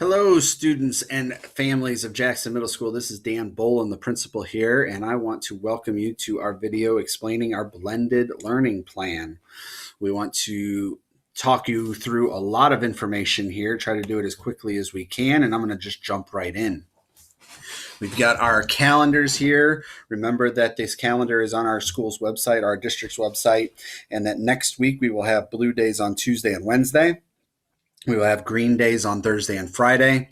Hello, students and families of Jackson Middle School. This is Dan Bolin, the principal here, and I want to welcome you to our video explaining our blended learning plan. We want to talk you through a lot of information here, try to do it as quickly as we can, and I'm going to just jump right in. We've got our calendars here. Remember that this calendar is on our school's website, our district's website, and that next week we will have blue days on Tuesday and Wednesday. We will have green days on Thursday and Friday,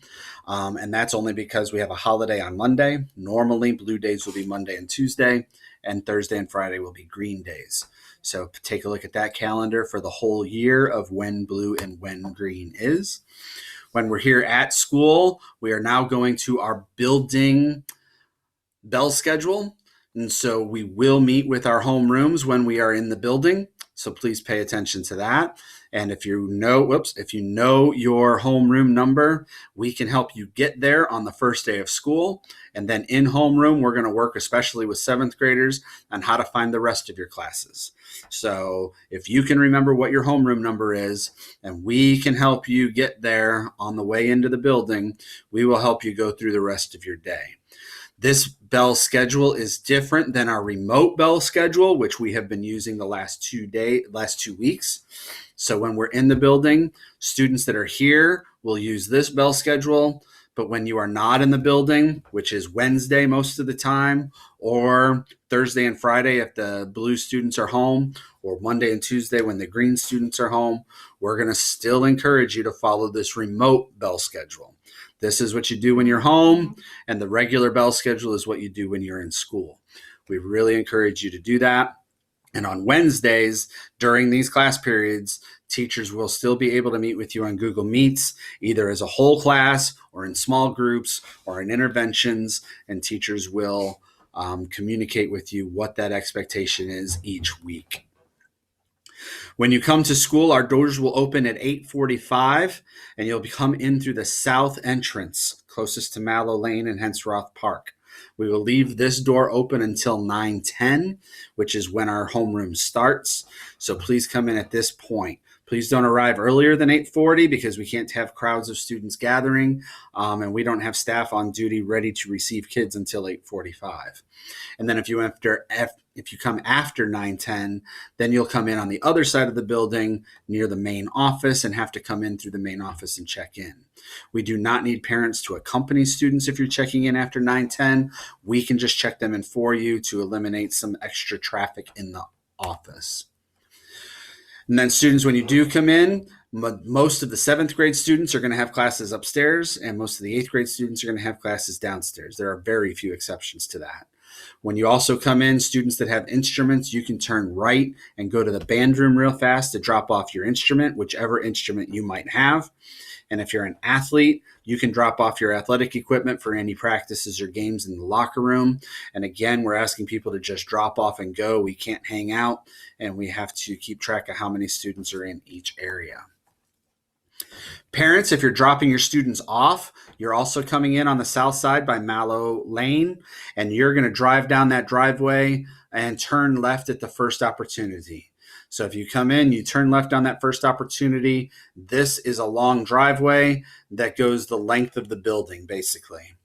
and that's only because we have a holiday on Monday. Normally, blue days will be Monday and Tuesday, and Thursday and Friday will be green days. So take a look at that calendar for the whole year of when blue and when green is. When we're here at school, we are now going to our building bell schedule. And so we will meet with our homerooms when we are in the building. So please pay attention to that. And if you know your homeroom number, we can help you get there on the first day of school. And then in homeroom, we're going to work especially with 7th graders on how to find the rest of your classes. So if you can remember what your homeroom number is, and we can help you get there on the way into the building, we will help you go through the rest of your day. This bell schedule is different than our remote bell schedule, which we have been using the last 2 weeks. So when we're in the building, students that are here will use this bell schedule. But when you are not in the building, which is Wednesday most of the time, or Thursday and Friday if the blue students are home, or Monday and Tuesday when the green students are home, we're going to still encourage you to follow this remote bell schedule. This is what you do when you're home, and the regular bell schedule is what you do when you're in school. We really encourage you to do that. And on Wednesdays, during these class periods, teachers will still be able to meet with you on Google Meets, either as a whole class or in small groups or in interventions, and teachers will communicate with you what that expectation is each week. When you come to school, our doors will open at 8:45, and you'll come in through the south entrance, closest to Mallow Lane and Hensroth Park. We will leave this door open until 9:10, which is when our homeroom starts. So please come in at this point. Please don't arrive earlier than 8:40 because we can't have crowds of students gathering, and we don't have staff on duty ready to receive kids until 8:45. And then if you come after 9:10, then you'll come in on the other side of the building near the main office and have to come in through the main office and check in. We do not need parents to accompany students if you're checking in after 9:10. We can just check them in for you to eliminate some extra traffic in the office. And then students, when you do come in, most of the 7th grade students are going to have classes upstairs, and most of the 8th grade students are going to have classes downstairs. There are very few exceptions to that. When you also come in, students that have instruments, you can turn right and go to the band room real fast to drop off your instrument, whichever instrument you might have. And if you're an athlete, you can drop off your athletic equipment for any practices or games in the locker room. And again, we're asking people to just drop off and go. We can't hang out, and we have to keep track of how many students are in each area. Parents, if you're dropping your students off, you're also coming in on the south side by Mallow Lane, and you're going to drive down that driveway and turn left at the first opportunity. So if you come in, you turn left on that first opportunity. This is a long driveway that goes the length of the building, basically.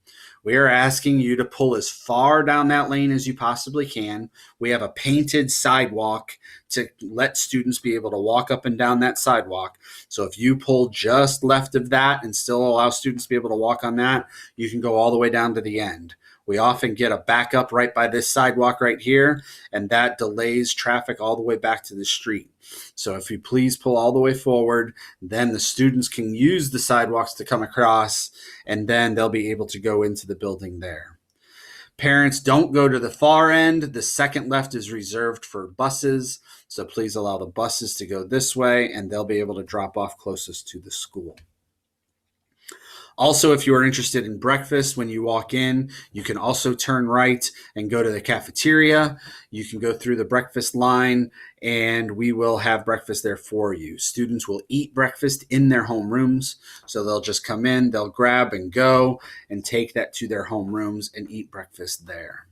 We are asking you to pull as far down that lane as you possibly can. We have a painted sidewalk to let students be able to walk up and down that sidewalk. So if you pull just left of that and still allow students to be able to walk on that, you can go all the way down to the end. We often get a backup right by this sidewalk right here, and that delays traffic all the way back to the street. So if you please pull all the way forward, then the students can use the sidewalks to come across, and then they'll be able to go into the building there. Parents, don't go to the far end. The second left is reserved for buses, so please allow the buses to go this way, and they'll be able to drop off closest to the school. Also, if you are interested in breakfast, when you walk in, you can also turn right and go to the cafeteria. You can go through the breakfast line, and we will have breakfast there for you. Students will eat breakfast in their homerooms, so they'll just come in, they'll grab and go and take that to their homerooms and eat breakfast there.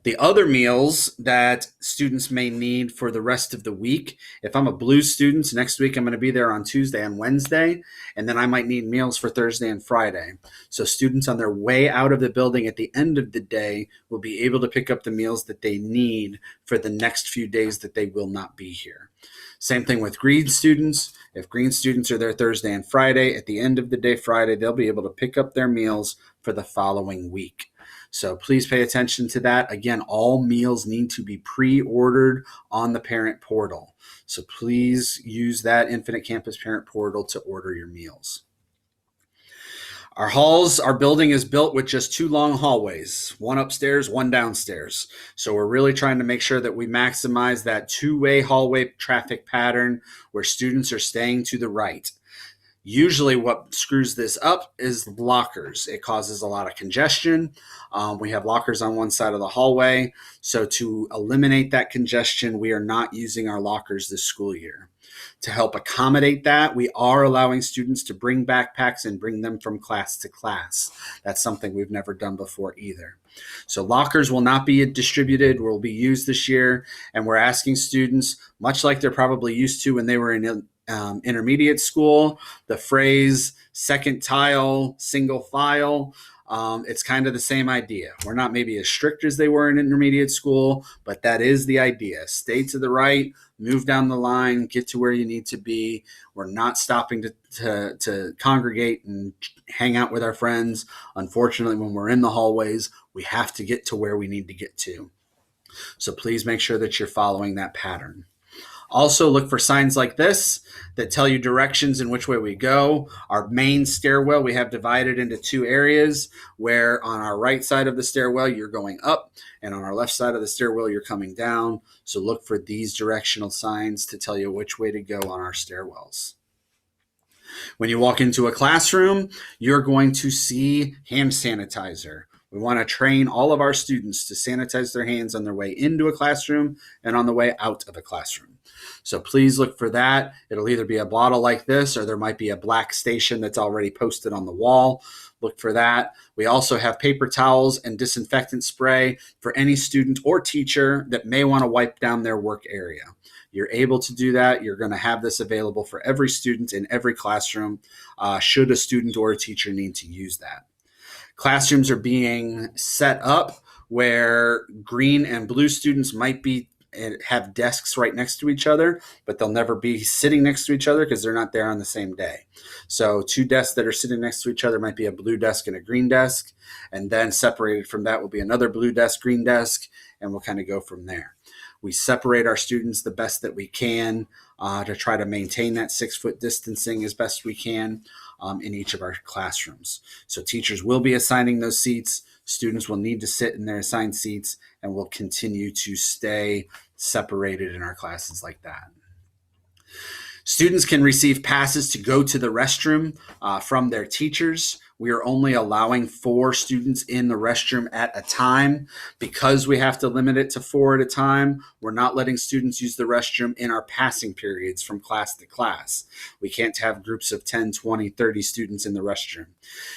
The other meals that students may need for the rest of the week, if I'm a blue student, next week I'm going to be there on Tuesday and Wednesday, and then I might need meals for Thursday and Friday. So students on their way out of the building at the end of the day will be able to pick up the meals that they need for the next few days that they will not be here. Same thing with green students. If green students are there Thursday and Friday, at the end of the day Friday, they'll be able to pick up their meals for the following week. So please pay attention to that. Again, all meals need to be pre-ordered on the parent portal. So please use that Infinite Campus parent portal to order your meals. Our building is built with just 2 long hallways, one upstairs, one downstairs. So we're really trying to make sure that we maximize that 2-way hallway traffic pattern where students are staying to the right. Usually what screws this up is lockers. It causes a lot of congestion. We have lockers on one side of the hallway. So to eliminate that congestion, we are not using our lockers this school year. To help accommodate that, we are allowing students to bring backpacks and bring them from class to class. That's something we've never done before either. So lockers will not be distributed, will be used this year, and we're asking students, much like they're probably used to when they were in intermediate school, the phrase second tile, single file, it's kind of the same idea. We're not maybe as strict as they were in intermediate school, but that is the idea. Stay to the right, move down the line, get to where you need to be. We're not stopping to congregate and hang out with our friends. Unfortunately, when we're in the hallways, we have to get to where we need to get to. So please make sure that you're following that pattern. Also, look for signs like this that tell you directions in which way we go. Our main stairwell, we have divided into 2 areas where on our right side of the stairwell, you're going up, and on our left side of the stairwell, you're coming down. So look for these directional signs to tell you which way to go on our stairwells. When you walk into a classroom, you're going to see hand sanitizer. We want to train all of our students to sanitize their hands on their way into a classroom and on the way out of a classroom. So please look for that. It'll either be a bottle like this, or there might be a black station that's already posted on the wall. Look for that. We also have paper towels and disinfectant spray for any student or teacher that may want to wipe down their work area. You're able to do that. You're going to have this available for every student in every classroom, should a student or a teacher need to use that. Classrooms are being set up where green and blue students might be have desks right next to each other, but they'll never be sitting next to each other because they're not there on the same day. So 2 desks that are sitting next to each other might be a blue desk and a green desk, and then separated from that will be another blue desk, green desk, and we'll kind of go from there. We separate our students the best that we can to try to maintain that 6-foot distancing as best we can in each of our classrooms. So teachers will be assigning those seats. Students will need to sit in their assigned seats, and we'll continue to stay separated in our classes like that. Students can receive passes to go to the restroom from their teachers. We are only allowing 4 students in the restroom at a time. Because we have to limit it to 4 at a time, we're not letting students use the restroom in our passing periods from class to class. We can't have groups of 10, 20, 30 students in the restroom.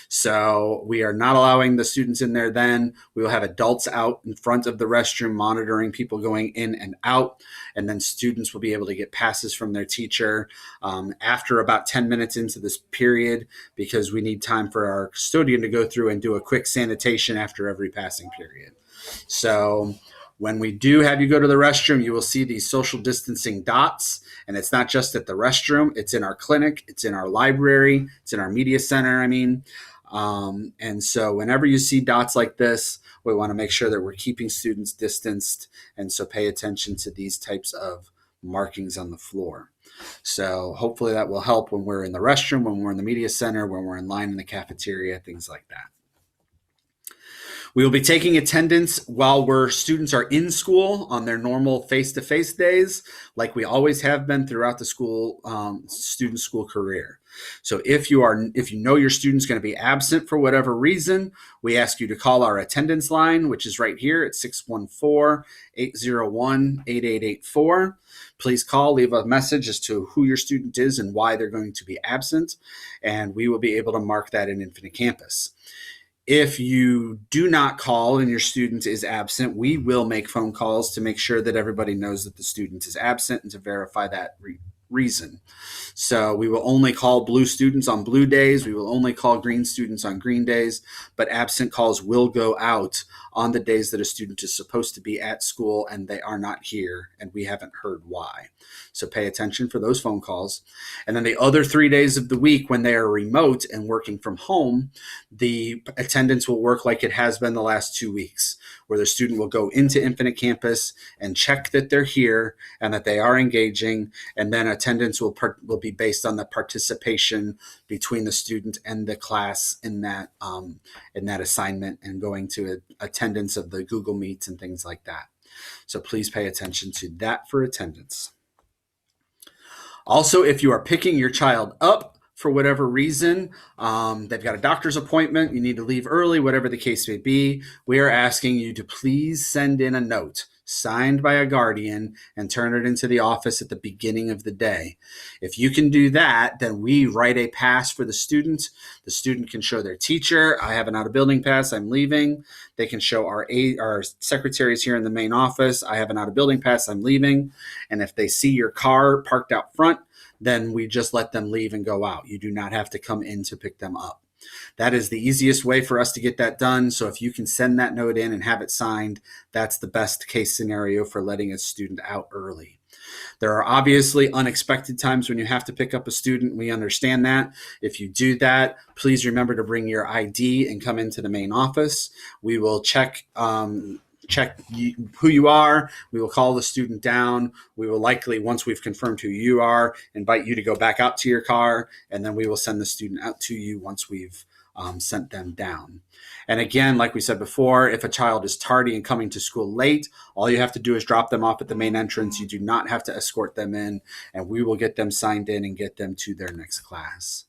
So we are not allowing the students in there then. We will have adults out in front of the restroom monitoring people going in and out, and then students will be able to get passes from their teacher after about 10 minutes into this period, because we need time for our custodian to go through and do a quick sanitation after every passing period. So when we do have you go to the restroom, you will see these social distancing dots, and it's not just at the restroom, it's in our clinic, it's in our library, it's in our media center, and so whenever you see dots like this, we want to make sure that we're keeping students distanced, and so pay attention to these types of markings on the floor. So hopefully that will help when we're in the restroom, when we're in the media center, when we're in line in the cafeteria, things like that. We will be taking attendance while students are in school on their normal face-to-face days, like we always have been throughout the student school career. So if you know your student's going to be absent for whatever reason, we ask you to call our attendance line, which is right here at 614-801-8884. Please call, leave a message as to who your student is and why they're going to be absent, and we will be able to mark that in Infinite Campus. If you do not call and your student is absent, we will make phone calls to make sure that everybody knows that the student is absent and to verify that reason. So we will only call blue students on blue days. We will only call green students on green days, but absent calls will go out on the days that a student is supposed to be at school and they are not here and we haven't heard why. So pay attention for those phone calls. And then the other 3 days of the week when they are remote and working from home, the attendance will work like it has been the last 2 weeks, where the student will go into Infinite Campus and check that they're here and that they are engaging, and then attendance will be based on the participation between the student and the class in that assignment, and going to attendance of the Google Meets and things like that. So please pay attention to that for attendance. Also, if you are picking your child up for whatever reason, they've got a doctor's appointment, you need to leave early, whatever the case may be, we are asking you to please send in a note signed by a guardian and turn it into the office at the beginning of the day. If you can do that, then we write a pass for the student. The student can show their teacher, I have an out-of-building pass, I'm leaving. They can show our secretaries here in the main office, I have an out-of-building pass, I'm leaving. And if they see your car parked out front, then we just let them leave and go out. You do not have to come in to pick them up. That is the easiest way for us to get that done. So if you can send that note in and have it signed, that's the best case scenario for letting a student out early. There are obviously unexpected times when you have to pick up a student. We understand that. If you do that, please remember to bring your ID and come into the main office. We will check who you are. We will call the student down. We will likely, once we've confirmed who you are, invite you to go back out to your car, and then we will send the student out to you once we've sent them down. And again, like we said before, if a child is tardy and coming to school late, all you have to do is drop them off at the main entrance. You do not have to escort them in, and we will get them signed in and get them to their next class.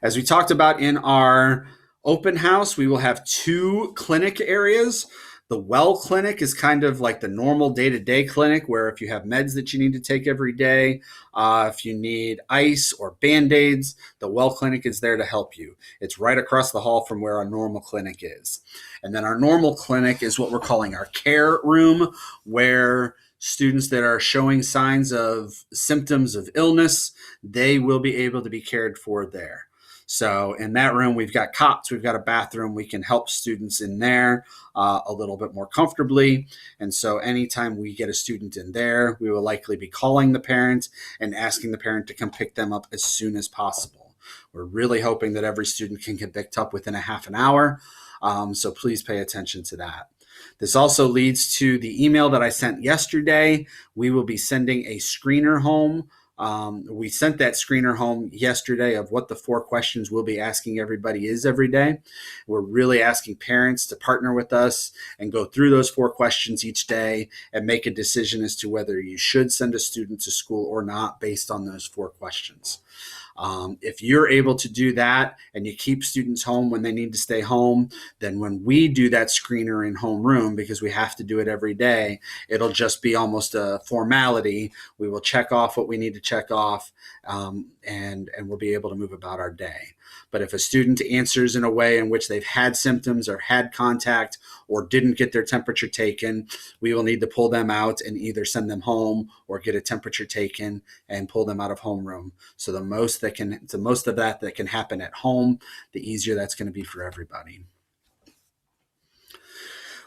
As we talked about in our open house, we will have 2 clinic areas. The well clinic is kind of like the normal day-to-day clinic, where if you have meds that you need to take every day, if you need ice or Band-Aids, the well clinic is there to help you. It's right across the hall from where our normal clinic is. And then our normal clinic is what we're calling our care room, where students that are showing signs of symptoms of illness, they will be able to be cared for there. So in that room, we've got cots, we've got a bathroom, we can help students in there a little bit more comfortably. And so anytime we get a student in there, we will likely be calling the parent and asking the parent to come pick them up as soon as possible. We're really hoping that every student can get picked up within a half an hour. So please pay attention to that. This also leads to the email that I sent yesterday. We will be sending a screener home. We sent that screener home yesterday of what the 4 questions we'll be asking everybody is every day. We're really asking parents to partner with us and go through those 4 questions each day and make a decision as to whether you should send a student to school or not based on those 4 questions. If you're able to do that and you keep students home when they need to stay home, then when we do that screener in homeroom, because we have to do it every day, it'll just be almost a formality. We will check off what we need to check off, and we'll be able to move about our day. But if a student answers in a way in which they've had symptoms or had contact or didn't get their temperature taken, we will need to pull them out and either send them home or get a temperature taken and pull them out of homeroom. So the most of that can happen at home, the easier that's going to be for everybody.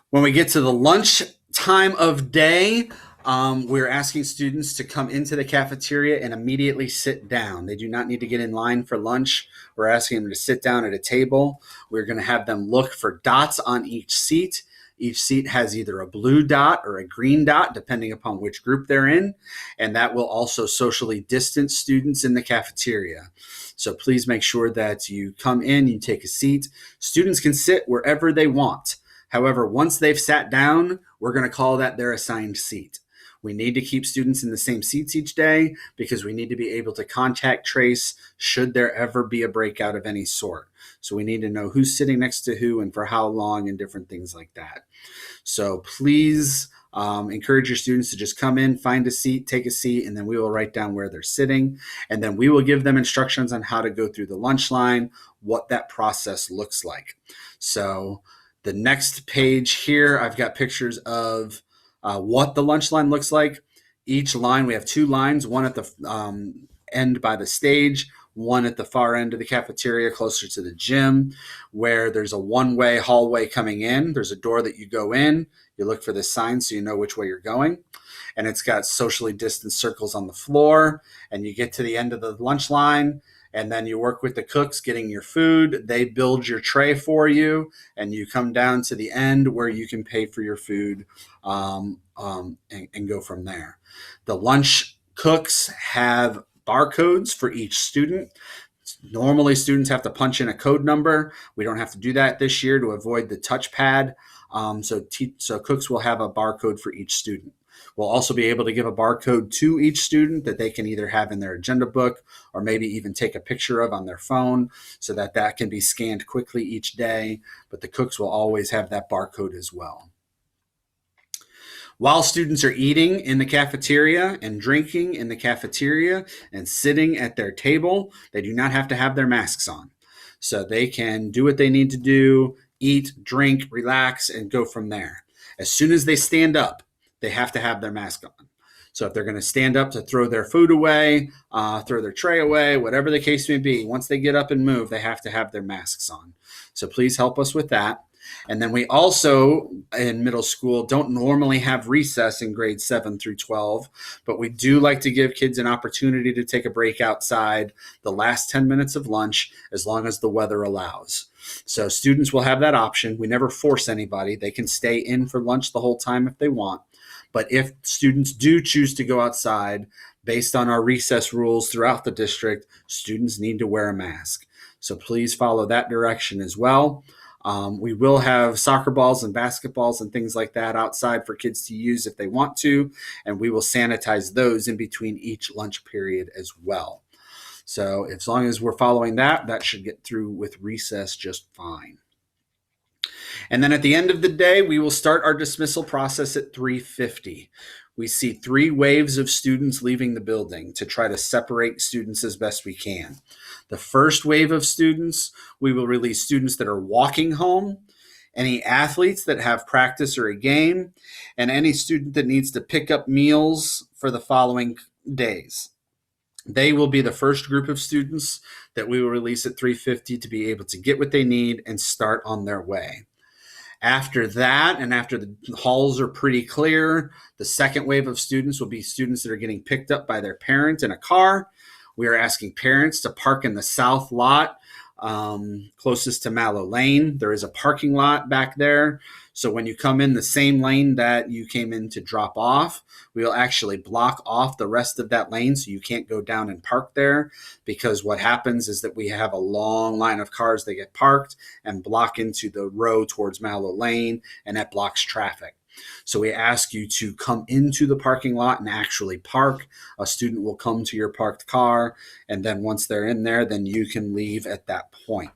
When we get to the lunch time of day, we're asking students to come into the cafeteria and immediately sit down. They do not need to get in line for lunch. We're asking them to sit down at a table. We're going to have them look for dots on each seat. Each seat has either a blue dot or a green dot, depending upon which group they're in. And that will also socially distance students in the cafeteria. So please make sure that you come in, you take a seat. Students can sit wherever they want. However, once they've sat down, we're going to call that their assigned seat. We need to keep students in the same seats each day because we need to be able to contact trace should there ever be a breakout of any sort. So we need to know who's sitting next to who and for how long and different things like that. So please encourage your students to just come in, find a seat, take a seat, and then we will write down where they're sitting. And then we will give them instructions on how to go through the lunch line, what that process looks like. So the next page here, I've got pictures of what the lunch line looks like. Each line, we have two lines, one at the end by the stage, one at the far end of the cafeteria closer to the gym, where there's a one-way hallway coming in. There's a door that you go in. You look for this sign so you know which way you're going. And it's got socially distanced circles on the floor. And you get to the end of the lunch line, and then you work with the cooks getting your food. They build your tray for you, and you come down to the end where you can pay for your food and go from there. The lunch cooks have barcodes for each student. Normally, students have to punch in a code number. We don't have to do that this year to avoid the touchpad. So cooks will have a barcode for each student. We'll also be able to give a barcode to each student that they can either have in their agenda book or maybe even take a picture of on their phone so that that can be scanned quickly each day. But the cooks will always have that barcode as well. While students are eating in the cafeteria and drinking in the cafeteria and sitting at their table, they do not have to have their masks on. So they can do what they need to do, eat, drink, relax, and go from there. As soon as they stand up, they have to have their mask on. So if they're going to stand up to throw their food away, throw their tray away, whatever the case may be, once they get up and move, they have to have their masks on. So please help us with that. And then we also, in middle school, don't normally have recess in grades 7 through 12, but we do like to give kids an opportunity to take a break outside the last 10 minutes of lunch, as long as the weather allows. So students will have that option. We never force anybody. They can stay in for lunch the whole time if they want. But if students do choose to go outside, based on our recess rules throughout the district, students need to wear a mask. So please follow that direction as well. We will have soccer balls and basketballs and things like that outside for kids to use if they want to, and we will sanitize those in between each lunch period as well. So as long as we're following that, that should get through with recess just fine. And then at the end of the day, we will start our dismissal process at 3:50. We see 3 waves of students leaving the building to try to separate students as best we can. The first wave of students, we will release students that are walking home, any athletes that have practice or a game, and any student that needs to pick up meals for the following days. They will be the first group of students that we will release at 3:50 to be able to get what they need and start on their way. After that, and after the halls are pretty clear, the second wave of students will be students that are getting picked up by their parent in a car. We are asking parents to park in the south lot closest to Mallow Lane. There is a parking lot back there. So when you come in the same lane that you came in to drop off, we'll actually block off the rest of that lane so you can't go down and park there, because what happens is that we have a long line of cars that get parked and block into the row towards Mallow Lane, and that blocks traffic. So we ask you to come into the parking lot and actually park. A student will come to your parked car, and then once they're in there, then you can leave at that point.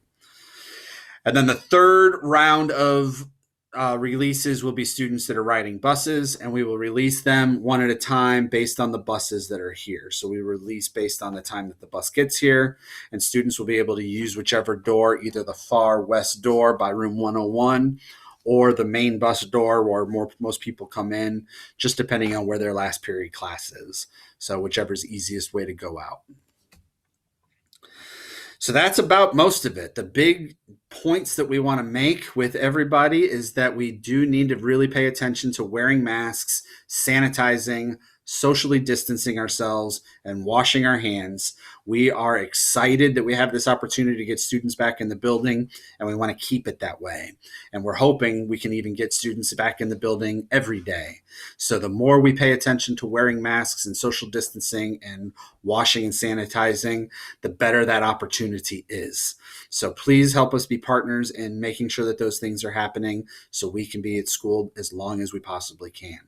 And then the third round of releases will be students that are riding buses, and we will release them one at a time based on the buses that are here. So we release based on the time that the bus gets here, and students will be able to use whichever door, either the far west door by room 101 or the main bus door where most people come in, just depending on where their last period class is. So whichever's easiest way to go out. So that's about most of it. The big points that we want to make with everybody is that we do need to really pay attention to wearing masks, sanitizing, socially distancing ourselves, and washing our hands. We are excited that we have this opportunity to get students back in the building, and we want to keep it that way. And we're hoping we can even get students back in the building every day. So the more we pay attention to wearing masks and social distancing and washing and sanitizing, the better that opportunity is. So please help us be partners in making sure that those things are happening so we can be at school as long as we possibly can.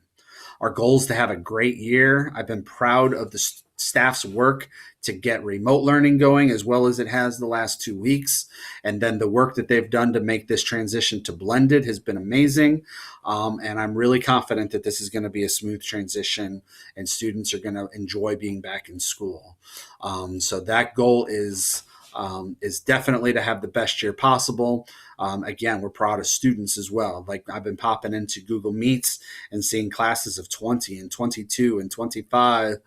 Our goal is to have a great year. I've been proud of the staff's work to get remote learning going as well as it has the last 2 weeks. And then the work that they've done to make this transition to blended has been amazing. And I'm really confident that this is going to be a smooth transition and students are going to enjoy being back in school. So that goal is definitely to have the best year possible. Again, we're proud of students as well. Like I've been popping into Google Meets and seeing classes of 20 and 22 and 25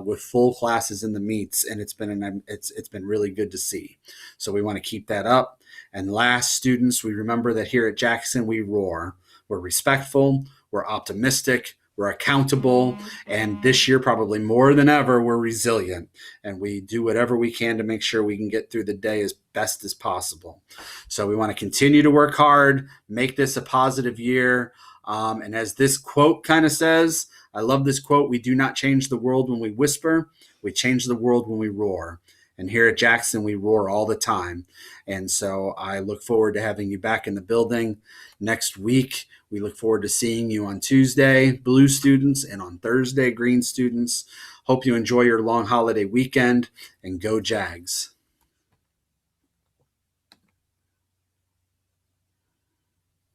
with full classes in the meets, and it's been really good to see. So we want to keep that up. And last, students, we remember that here at Jackson we roar. We're respectful. We're optimistic. We're accountable, and this year, probably more than ever, we're resilient, and we do whatever we can to make sure we can get through the day as best as possible. So we want to continue to work hard, make this a positive year, and as this quote kind of says, I love this quote, we do not change the world when we whisper, we change the world when we roar. And here at Jackson, we roar all the time. And so I look forward to having you back in the building next week. We look forward to seeing you on Tuesday, blue students, and on Thursday, green students. Hope you enjoy your long holiday weekend, and go Jags.